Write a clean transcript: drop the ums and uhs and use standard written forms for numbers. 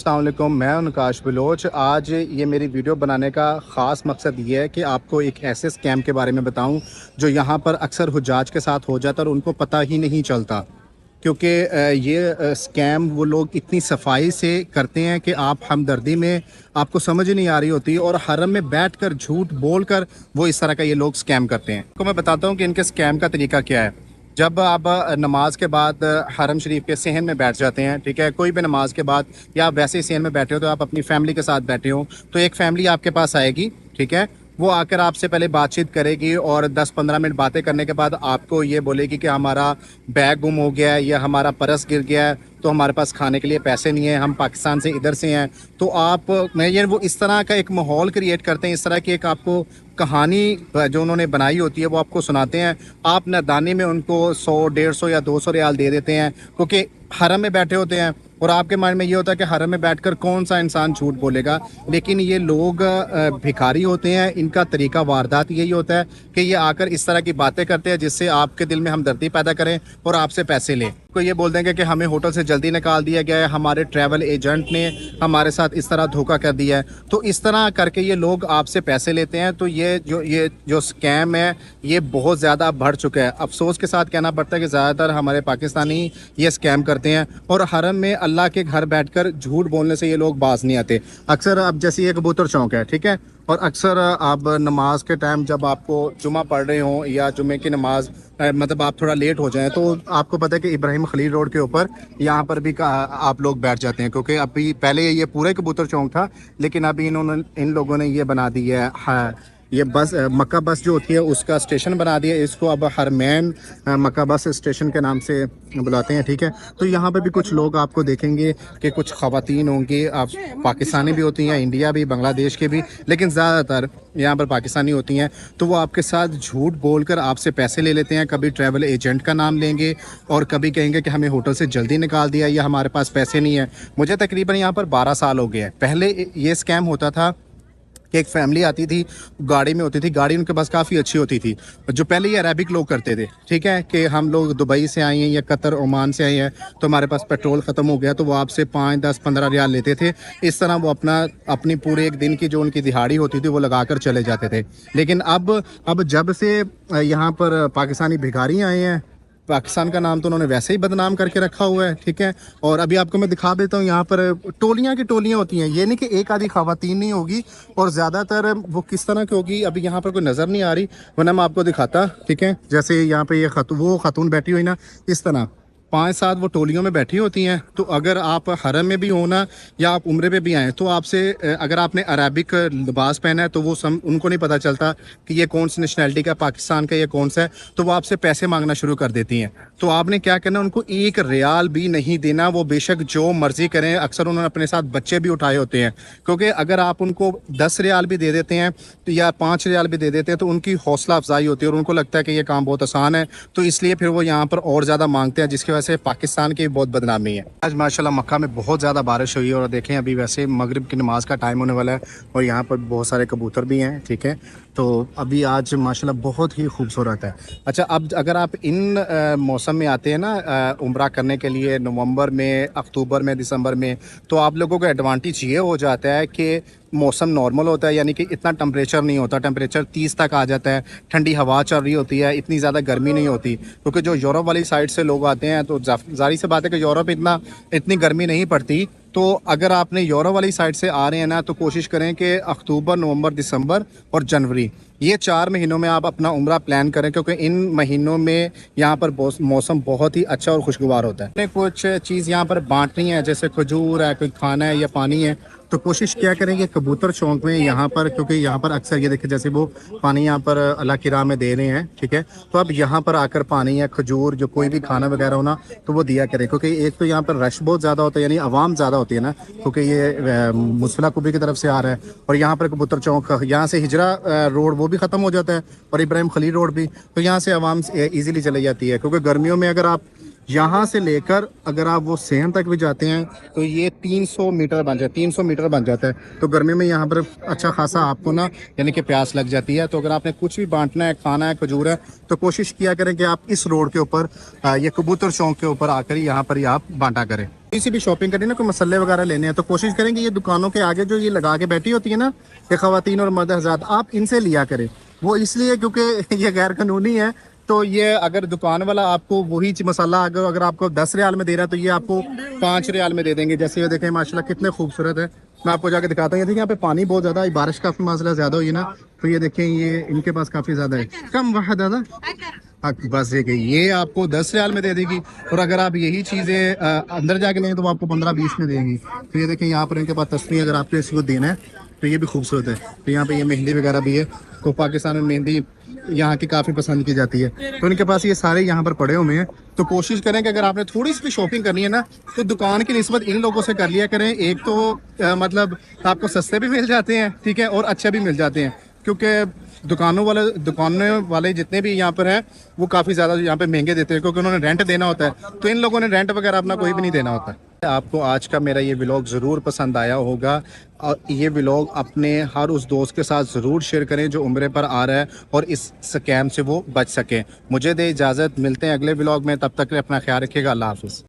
अस्सलाम वालेकुम, मैं हूं नकाश बलोच। आज ये मेरी वीडियो बनाने का ख़ास मकसद ये है कि आपको एक ऐसे स्कैम के बारे में बताऊं जो यहां पर अक्सर हुज्जाज के साथ हो जाता है और उनको पता ही नहीं चलता। क्योंकि ये स्कैम वो लोग इतनी सफाई से करते हैं कि आप हमदर्दी में आपको समझ ही नहीं आ रही होती और हरम में बैठकर झूठ बोलकर वो इस तरह का ये लोग स्कैम करते हैं। तो मैं बताता हूँ कि इनके स्कैम का तरीका क्या है। जब आप नमाज के बाद हरम शरीफ के सहन में बैठ जाते हैं, ठीक है, कोई भी नमाज के बाद या आप वैसे ही सहन में बैठे हो तो आप अपनी फैमिली के साथ बैठे हो तो एक फैमिली आपके पास आएगी, ठीक है। वो आकर आपसे पहले बातचीत करेगी और 10-15 मिनट बातें करने के बाद आपको ये बोलेगी कि हमारा बैग गुम हो गया है या हमारा पर्स गिर गया है तो हमारे पास खाने के लिए पैसे नहीं है, हम पाकिस्तान से इधर से हैं। तो आप मैं ये वो इस तरह का एक माहौल क्रिएट करते हैं, इस तरह की एक आपको कहानी जो उन्होंने बनाई होती है वो आपको सुनाते हैं। आप नादानी में उनको 100, 150 या 200 रियाल दे देते हैं क्योंकि हरम में बैठे होते हैं और आपके माइंड में ये होता है कि हरम में बैठकर कौन सा इंसान झूठ बोलेगा। लेकिन ये लोग भिखारी होते हैं, इनका तरीका वारदात यही होता है कि ये आकर इस तरह की बातें करते हैं जिससे आपके दिल में हमदर्दी पैदा करें और आपसे पैसे लें। को ये बोल देंगे कि हमें होटल से जल्दी निकाल दिया गया है, हमारे ट्रैवल एजेंट ने हमारे साथ इस तरह धोखा कर दिया है। तो इस तरह करके ये लोग आपसे पैसे लेते हैं। तो ये जो स्कैम है ये बहुत ज़्यादा बढ़ चुका है। अफसोस के साथ कहना पड़ता है कि ज़्यादातर हमारे पाकिस्तानी ये स्कैम करते हैं और हरम में अल्लाह के घर बैठकर झूठ बोलने से ये लोग बाज नहीं आते। अक्सर अब जैसे ये कबूतर चौक है, ठीक है, और अक्सर आप नमाज के टाइम जब आपको जुमा पढ़ रहे हो या जुमे की नमाज मतलब आप थोड़ा लेट हो जाएं तो आपको पता है कि इब्राहिम खलील रोड के ऊपर यहाँ पर भी आप लोग बैठ जाते हैं क्योंकि अभी पहले ये पूरे कबूतर चौक था लेकिन अभी इन लोगों ने ये बना दिया है। हाँ, ये बस मक्का बस जो होती है उसका स्टेशन बना दिया, इसको अब हरमैन मक्का बस स्टेशन के नाम से बुलाते हैं, ठीक है। तो यहाँ पर भी कुछ लोग आपको देखेंगे कि कुछ ख़वातीन होंगी, आप पाकिस्तानी भी होती हैं, इंडिया भी, बांग्लादेश के भी, लेकिन ज़्यादातर यहाँ पर पाकिस्तानी होती हैं। तो वो आपके साथ झूठ बोलकर आपसे पैसे ले लेते हैं। कभी ट्रैवल एजेंट का नाम लेंगे और कभी कहेंगे कि हमें होटल से जल्दी निकाल दिया या हमारे पास पैसे नहीं है। मुझे तकरीबन यहाँ पर 12 साल हो गए हैं। पहले ये स्कैम होता था कि एक फैमिली आती थी, गाड़ी में होती थी, गाड़ी उनके पास काफ़ी अच्छी होती थी। जो पहले ये अरेबिक लोग करते थे, ठीक है, कि हम लोग दुबई से आए हैं या कतर ओमान से आए हैं तो हमारे पास पेट्रोल ख़त्म हो गया तो वो आपसे 5, 10, 15 रियाल लेते थे। इस तरह वो अपनी पूरे एक दिन की जो उनकी दिहाड़ी होती थी वो लगा कर चले जाते थे। लेकिन अब जब से यहाँ पर पाकिस्तानी भिखारी आए हैं, पाकिस्तान का नाम तो उन्होंने वैसे ही बदनाम करके रखा हुआ है, ठीक है। और अभी आपको मैं दिखा देता हूँ, यहाँ पर टोलियाँ की टोलियाँ होती हैं, ये नहीं कि एक आधी खवातीन नहीं होगी और ज़्यादातर वो किस तरह की होगी अभी यहाँ पर कोई नज़र नहीं आ रही, वरना मैं आपको दिखाता, ठीक है। जैसे यहाँ पे ये वो खातून बैठी हुई ना, इस तरह 5-7 वो टोलियों में बैठी होती हैं। तो अगर आप हरम में भी हो ना या आप उम्रे पे भी आएँ तो आपसे अगर आपने अरबिक लिबास पहना है तो वो उनको नहीं पता चलता कि ये कौन सी नेशनैलिटी का, पाकिस्तान का, ये कौन सा है। तो वो आपसे पैसे मांगना शुरू कर देती हैं। तो आपने क्या करना, उनको 1 रियाल भी नहीं देना, वो बेशक जो मर्जी करें। अक्सर उन्होंने अपने साथ बच्चे भी उठाए होते हैं क्योंकि अगर आप उनको 10 रियाल भी दे देते हैं तो या 5 रियाल भी दे देते हैं तो उनकी हौसला अफजाई होती है और उनको लगता है कि ये काम बहुत आसान है। तो इसलिए फिर वो यहाँ पर और ज़्यादा मांगते हैं, जिसकी वैसे पाकिस्तान की बहुत बदनामी है। आज माशाल्लाह मक्का में बहुत ज़्यादा बारिश हुई है और देखें अभी वैसे मगरिब की नमाज का टाइम होने वाला है और यहाँ पर बहुत सारे कबूतर भी हैं, ठीक है। तो अभी आज माशाल्लाह बहुत ही खूबसूरत है। अच्छा, अब अगर आप इन मौसम में आते हैं ना उम्रा करने के लिए, नवंबर में, अक्टूबर में, दिसंबर में, तो आप लोगों का एडवांटेज ये हो जाता है कि मौसम नॉर्मल होता है, यानी कि इतना टेम्परेचर नहीं होता, टेम्परेचर 30 तक आ जाता है, ठंडी हवा चल रही होती है, इतनी ज़्यादा गर्मी नहीं होती। क्योंकि जो यूरोप वाली साइड से लोग आते हैं तो जाहिर सी बात है कि यूरोप इतनी गर्मी नहीं पड़ती। तो अगर आपने यूरोप वाली साइड से आ रहे हैं ना तो कोशिश करें कि अक्टूबर, नवंबर, दिसंबर और जनवरी, ये 4 महीनों में आप अपना उम्रा प्लान करें क्योंकि इन महीनों में यहाँ पर मौसम बहुत ही अच्छा और खुशगवार होता है। कुछ चीज़ यहाँ पर बांटनी है, जैसे खजूर है, कोई खाना है या पानी है, तो कोशिश क्या करेंगे कबूतर चौक में यहाँ पर, क्योंकि यहाँ पर अक्सर ये देखिए जैसे वो पानी यहाँ पर अल्लाह की राह में दे रहे हैं, ठीक है। तो अब यहाँ पर आकर पानी या खजूर, जो कोई भी खाना वगैरह हो ना, तो वो दिया करें क्योंकि एक तो यहाँ पर रश बहुत ज़्यादा होता है, यानी आवाम ज़्यादा होती है ना, क्योंकि ये मुसला कुबी की तरफ से आ रहा है और यहाँ पर कबूतर चौक, यहाँ से हिजरा रोड वो भी ख़त्म हो जाता है और इब्राहिम खलील रोड भी, तो यहाँ से आवाम ईज़िली चली जाती है। क्योंकि गर्मियों में अगर आप यहाँ से लेकर अगर आप वो सेम तक भी जाते हैं तो ये 300 मीटर बन जाता है, 300 मीटर बन जाता है। तो गर्मी में यहाँ पर अच्छा खासा आपको ना यानी कि प्यास लग जाती है। तो अगर आपने कुछ भी बांटना है, खाना है, खजूर है, तो कोशिश किया करें कि आप इस रोड के ऊपर ये कबूतर चौक के ऊपर आकर यहाँ पर ही आप बांटा करें। किसी भी शॉपिंग करनी ना, कोई मसले वगैरह लेने हैं, तो कोशिश करें कि ये दुकानों के आगे जो ये लगा के बैठी होती है ना ये ख़वातीन और मर्द हज़रात, आप इनसे लिया करें। वो इसलिए क्योंकि ये गैर कानूनी है। तो ये अगर दुकान वाला आपको वही मसाला अगर आपको 10 रियाल में दे रहा है तो ये आपको 5 रियाल में दे देंगे। जैसे ये देखें माशाल्लाह कितने खूबसूरत है। मैं आपको जाके दिखाता हूँ। ये देखिए यहाँ पे पानी बहुत ज़्यादा है, बारिश काफ़ी माशाल्लाह ज़्यादा हुई है ना, तो ये देखें ये इनके पास काफ़ी ज़्यादा है। कम वहाँ दादा बस ये आपको 10 रियाल में दे देगी। और अगर आप यही चीज़ें अंदर जाके लेंगे तो वो आपको 15-20 में देंगी। तो ये देखें यहाँ पर इनके पास तस्वीर अगर आपको इसी को देना है तो ये भी खूबसूरत है। तो यहाँ पे ये मेहंदी वगैरह भी है। तो पाकिस्तान में मेहंदी यहाँ की काफ़ी पसंद की जाती है। तो इनके पास ये सारे यहाँ पर पड़े हुए हैं। तो कोशिश करें कि अगर आपने थोड़ी सी भी शॉपिंग करनी है ना तो दुकान की निस्बत इन लोगों से कर लिया करें। एक तो मतलब आपको सस्ते भी मिल जाते हैं, ठीक है, और अच्छे भी मिल जाते हैं, क्योंकि दुकानों वाले जितने भी यहाँ पर हैं वो काफ़ी ज़्यादा यहाँ पे महंगे देते हैं, क्योंकि उन्होंने रेंट देना होता है। तो इन लोगों ने रेंट वगैरह अपना कोई भी नहीं देना होता। आपको आज का मेरा ये व्लॉग ज़रूर पसंद आया होगा और ये व्लॉग अपने हर उस दोस्त के साथ ज़रूर शेयर करें जो उम्रे पर आ रहा है और इस स्कैम से वो बच सकें। मुझे दे इजाज़त, मिलते हैं अगले व्लॉग में, तब तक अपना ख्याल रखिएगा। अल्लाह हाफ़िज़।